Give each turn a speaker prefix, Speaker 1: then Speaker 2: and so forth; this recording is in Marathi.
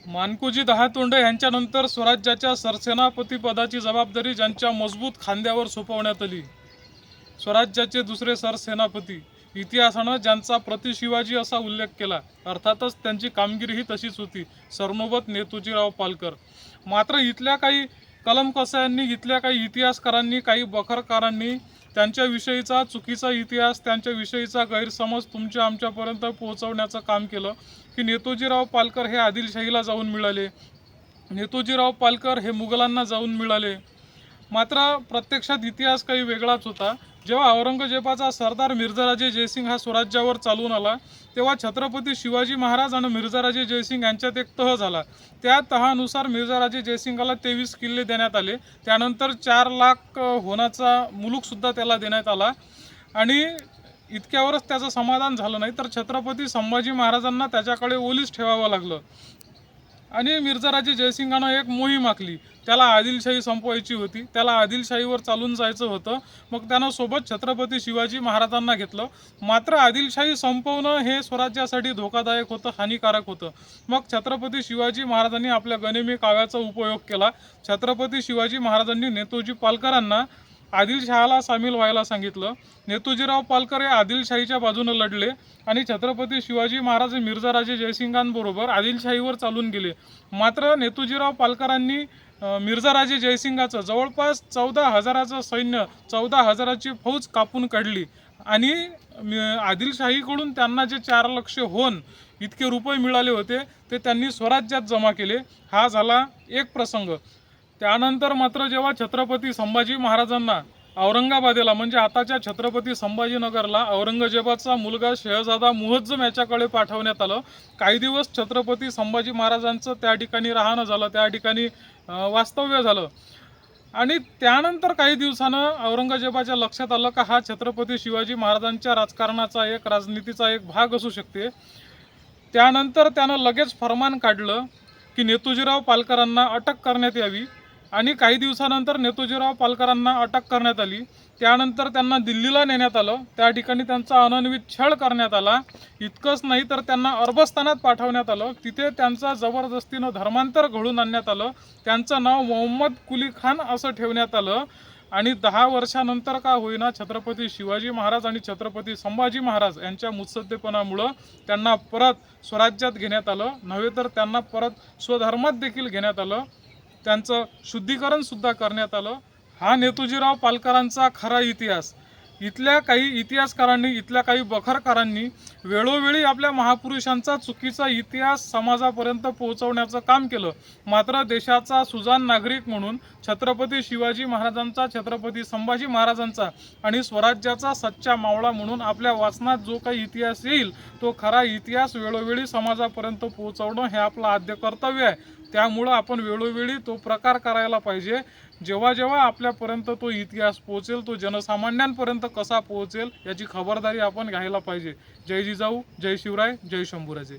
Speaker 1: मानकोजी दहातोंडे यांच्यानंतर स्वराज्याच्या सरसेनापती पदाची जबाबदारी ज्यांच्या मजबूत खांद्यावर सोपवण्यात आली, स्वराज्याचे दुसरे सरसेनापती, इतिहासानं ज्यांचा प्रतिशिवाजी असा उल्लेख केला, अर्थातच त्यांची कामगिरीही तशीच होती, सरनोबत नेतोजीराव पालकर. मात्र इथल्या काही कलमकसायांनी, इथल्या काही इतिहासकारांनी, काही बखरकारांनी त्यांच्याविषयीचा चुकीचा इतिहास, त्यांच्याविषयीचा गैरसमज तुमच्या आमच्यापर्यंत पोहोचवण्याचं काम केलं की नेतोजीराव पालकर हे आदिलशाहीला जाऊन मिळाले, नेतोजीराव पालकर हे मुघलांना जाऊन मिळाले. मात्र प्रत्यक्षात इतिहास काही वेगळाच होता. जेव्हा औरंगजेबाचा सरदार मिर्झाराजे जयसिंग हा स्वराज्यावर चालून आला, तेव्हा छत्रपती शिवाजी महाराज आणि मिर्झाराजे जयसिंग यांच्यात एक तह झाला. त्या तहानुसार मिर्झाराजे जयसिंगाला 23 किल्ले देण्यात आले. त्यानंतर 4 लाख होणाचा मुलूकसुद्धा त्याला देण्यात आला. आणि इतक्यावरच त्याचं समाधान झालं नाही, तर छत्रपती संभाजी महाराजांना त्याच्याकडे ओलीस ठेवावं लागलं. आणि मिर्झाराजे जयसिंगानं एक मोहीम आखली. त्याला आदिलशाही संपवायची होती, त्याला आदिलशाहीवर चालून जायचं होतं. मग त्यानं सोबत छत्रपती शिवाजी महाराजांना घेतलं. मात्र आदिलशाही संपवणं हे स्वराज्यासाठी धोकादायक होतं, हानिकारक होतं. मग छत्रपती शिवाजी महाराजांनी आपल्या गनिमी काव्याचा उपयोग केला. छत्रपती शिवाजी महाराजांनी नेतोजी पालकरांना आदिलशहाला सामील व्हायला सांगितलं. नेतोजीराव पालकर हे आदिलशाहीच्या बाजूने लढले आणि छत्रपती शिवाजी महाराज मिर्झाराजे जयसिंगांबरोबर आदिलशाहीवर चालून गेले. मात्र नेतोजीराव पालकरांनी मिर्झाराजे जयसिंगाचं जवळपास 14,000चं सैन्य, 14,000ची फौज कापून काढली आणि आदिलशाहीकडून त्यांना जे 4 लक्ष होन इतके रुपये मिळाले होते ते त्यांनी स्वराज्यात जमा केले. हा झाला एक प्रसंग. त्यानंतर मात्र जेव्हा छत्रपती संभाजी महाराजांना औरंगाबादेला, म्हणजे आताच्या छत्रपती संभाजीनगरला, औरंगजेबाचा मुलगा शहजादा मुअज्जम याच्याकडे पाठवण्यात आलं. काही दिवस छत्रपती संभाजी महाराजांचं त्या ठिकाणी राहणं झालं, त्या ठिकाणी वास्तव्य झालं. आणि त्यानंतर काही दिवसानं औरंगजेबाच्या लक्षात आलं का हा छत्रपती शिवाजी महाराजांच्या राजकारणाचा एक, राजनीतीचा एक भाग असू शकते. त्यानंतर त्यानं लगेच फरमान काढलं की नेतोजीराव पालकरांना अटक करण्यात यावी. आणि काही दिवसानंतर नेतोजीराव पालकरांना अटक करण्यात आली. त्यानंतर त्यांना दिल्लीला नेण्यात आलं. त्या ठिकाणी त्यांचा अनन्वित छळ करण्यात आला. इतकंच नाही तर त्यांना अरबस्थानात पाठवण्यात आलं. तिथे त्यांचा जबरदस्तीनं धर्मांतर घडून आणण्यात आलं. त्यांचं नाव मोहम्मद कुली खान असं ठेवण्यात आलं. आणि 10 वर्षानंतर का होईना छत्रपती शिवाजी महाराज आणि छत्रपती संभाजी महाराज यांच्या मुत्सद्देपणामुळं त्यांना परत स्वराज्यात घेण्यात आलं. नव्हे तर त्यांना परत स्वधर्मात देखील घेण्यात आलं. त्यांचं शुद्धीकरणसुद्धा करण्यात आलं. हा नेतोजीराव पालकरांचा खरा इतिहास. इथल्या काही इतिहासकारांनी, इथल्या काही बखरकारांनी वेळोवेळी आपल्या महापुरुषांचा चुकीचा इतिहास समाजापर्यंत पोहोचवण्याचं काम केलं. मात्र देशाचा सुजाण नागरिक म्हणून छत्रपती शिवाजी महाराजांचा, छत्रपती संभाजी महाराजांचा आणि स्वराज्याचा सच्चा मावळा म्हणून आपल्या वाचनात जो काही इतिहास येईल तो खरा इतिहास वेळोवेळी समाजापर्यंत पोहोचवणं हे आपलं आद्य कर्तव्य आहे. त्यामुळं आपण वेळोवेळी तो प्रकार करायला पाहिजे. जेव्हा जेव्हा आपल्यापर्यंत तो इतिहास पोहोचेल, तो जनसामान्यांपर्यंत कसा पोहोचेल याची खबरदारी आपण घ्यायला पाहिजे. जय जिजाऊ, जय शिवराय, जय शंभूराजे.